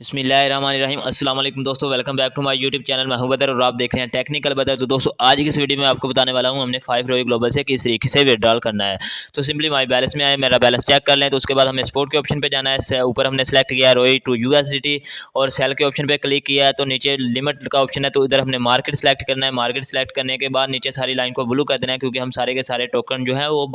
बिस्मिल्लाहिर्रहमानिर्रहीम अस्सलाम वालेकुम दोस्तों, welcome back to my YouTube channel. मैं हूं बदर और आप देख रहे हैं टेक्निकल बदर। तो दोस्तों आज की इस वीडियो में आपको बताने वाला हूं हमने 5 ROI ग्लोबल से किस तरीके से विड्रॉल करना है। तो सिंपली माई बैलेंस में आए, मेरा बैलेंस चेक कर लें। तो उसके बाद हमें स्पोर्ट के ऑप्शन पे जाना है। ऊपर हमने सेलेक्ट किया ROI टू USDT और सेल के ऑप्शन पे क्लिक किया है। तो नीचे लिमिट का ऑप्शन है, तो इधर हमने मार्केट सेलेक्ट करना है। मार्केट सेलेक्ट करने के बाद नीचे सारी लाइन को ब्लू कर देना है, क्योंकि हम सारे के सारे टोकन जो है वो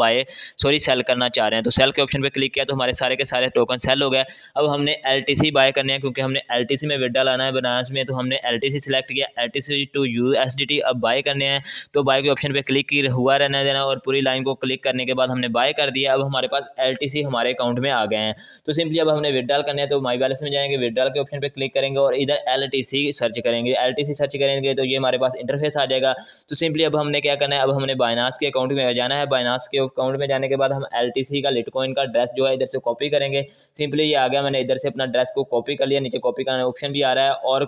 सेल करना चाह रहे हैं। तो सेल के ऑप्शन पे क्लिक किया तो हमारे सारे के सारे टोकन सेल हो गए। अब हमने LTC बाय करने हैं, क्योंकि हमने LTC में विड्रॉल आना है बनारस में। तो हमने LTC सिलेक्ट किया, LTC टू USDT अब बाय करने हैं। तो बाय के ऑप्शन पे क्लिक हुआ रहने देना और पूरी लाइन को क्लिक करने के बाद हमने बाय कर दिया। अब हमारे पास LTC हमारे अकाउंट में आ गए हैं। तो सिंपली अब हमने विड्रॉल करने हैं, तो माई बैलेंस में जाएंगे, विड्रॉल के ऑप्शन पे क्लिक करेंगे और इधर LTC सर्च करेंगे। LTC सर्च करेंगे तो ये हमारे पास इंटरफेस आ जाएगा। तो सिंपली अब हमने क्या करना है, अब हमने बाइनांस के अकाउंट में जाना है। बाइनांस के अकाउंट में जाने के बाद हम LTC का लिटकॉइन का एड्रेस जो है इधर से कॉपी करेंगे। सिंपली ये आ गया, मैंने इधर से अपना एड्रेस को कॉपी कर लिया। नीचे कॉपी का ऑप्शन भी आ रहा है और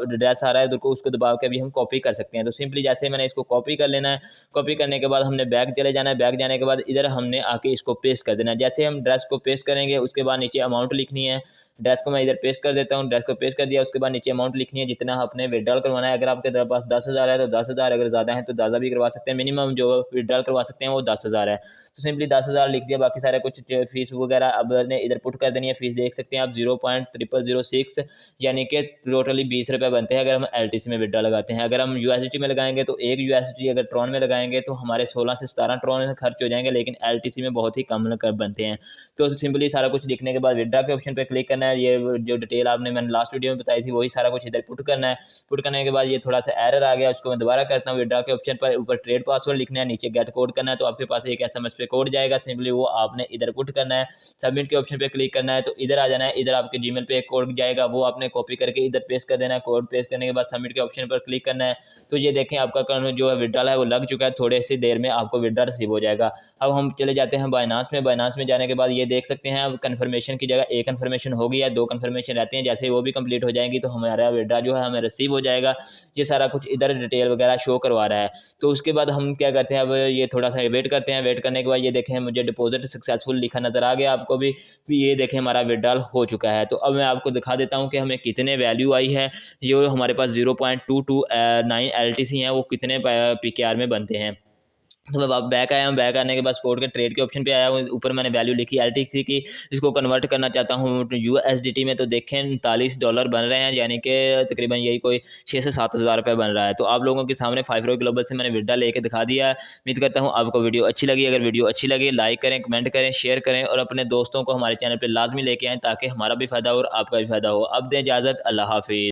एड्रेस आ रहा है, तो उसको दबा के भी हम कॉपी कर सकते हैं। तो सिंपली जैसे मैंने इसको कॉपी कर लेना है। कॉपी करने के बाद हमने बैक चले जाना है। बैक जाने के बाद इधर हमने आके इसको पेस्ट कर देना है। जैसे हम एड्रेस को पेस्ट करेंगे उसके बाद नीचे अमाउंट लिखनी है। एड्रेस को मैं इधर पेस्ट कर देता हूँ। एड्रेस को पेस्ट कर दिया, उसके बाद नीचे अमाउंट लिखनी है जितना आपने विड्रॉल करवाना है। अगर आपके पास 10,000 है तो 10,000, अगर ज़्यादा है तो ज़्यादा भी करवा सकते हैं। मिनिमम जो विड्रॉल करवा सकते हैं वो 10,000 है। तो सिंपली 10,000 लिख दिया। बाकी सारे कुछ फीस वगैरह अब ने इधर पुट कर देनी है। फीस देख सकते हैं आप 0.0006 यानी कि टोटली 20 रुपये बनते हैं अगर हम LTC में विड्रॉल लगाते हैं। अगर हम USDT में लगाएंगे तो 1 USDT, अगर ट्रॉन में लगाएंगे तो हमारे 16 से 17 ट्रॉन खर्च हो जाएंगे, लेकिन LTC में बहुत ही कम बनते हैं। तो सिंपली सारा कुछ लिखने के बाद विड्रॉ के ऑप्शन पर क्लिक करना है। ये जो डिटेल आपने मैंने लास्ट वीडियो में बताई थी वही सारा कुछ इधर पुट करना है। पुट करने के बाद ये थोड़ा सा एरर आ गया, उसको मैं दोबारा करता हूँ। विड्रॉ के ऑप्शन पर ऊपर ट्रेड पासवर्ड लिखना है, नीचे गेट कोड करना है। तो आपके पास एक SMS पे कोड जाएगा, सिंपली वो आपने इधर पुट करना है। सबमिट के ऑप्शन पे क्लिक करना है, तो इधर आ जाना है। इधर आपके जीमेल पे एक कोड जाएगा, वो आपने कॉपी करके इधर पेस्ट कर देना है। कोड पेस्ट करने के बाद सबमिट के ऑप्शन पर क्लिक करना है। तो ये देखें आपका जो है विड्रॉल है वो लग चुका है। थोड़े सी देर में आपको विड्रॉल रिसीव हो जाएगा। अब हम चले जाते हैं बाइनांस में। बाइनांस में जाने के बाद ये देख सकते हैं, अब कन्फर्मेशन की जगह एक कन्फर्मेशन होगी या 2 कन्फर्मेशन रहती हैं। जैसे वो भी कंप्लीट हो जाएंगी तो हमारा विड्रॉल जो है हमें रिसीव हो जाएगा। ये सारा कुछ इधर डिटेल वगैरह शो करवा रहा है। तो उसके बाद हम क्या करते हैं, अब ये थोड़ा सा वेट करते हैं। वेट करने के बाद ये देखें मुझे डिपॉजिट सक्सेसफुल लिखा नजर आ गया आपको भी। ये देखें हमारा विड्रॉल हो चुका है। तो अब मैं आपको दिखा देता हूँ कि हमें कितने वैल्यू आई है। ये हमारे पास 0.229 LTC हैं, वो कितने PKR में बनते हैं। तो मैं बैक आया हूँ। बैक आने के बाद स्पोर्ट के ट्रेड के ऑप्शन पे आया हूँ। ऊपर मैंने वैल्यू लिखी LTC की, इसको कन्वर्ट करना चाहता हूँ USDT में। तो देखें $39 बन रहे हैं, यानी कि तकरीबन यही कोई 6 से 7 हज़ार रुपये बन रहा है। तो आप लोगों के सामने 5 ROI ग्लोबल से मैंने विड्रॉल लेके दिखा दिया है। उम्मीद करता हूँ आपको वीडियो अच्छी लगी। अगर वीडियो अच्छी लगी लाइक करें, कमेंट करें, शेयर करें और अपने दोस्तों को हमारे चैनल पर लाजमी लेके आएँ, ताकि हमारा भी फ़ायदा हो और आपका भी फ़ायदा हो। अब दें इजाज़त, अल्लाह हाफिज़।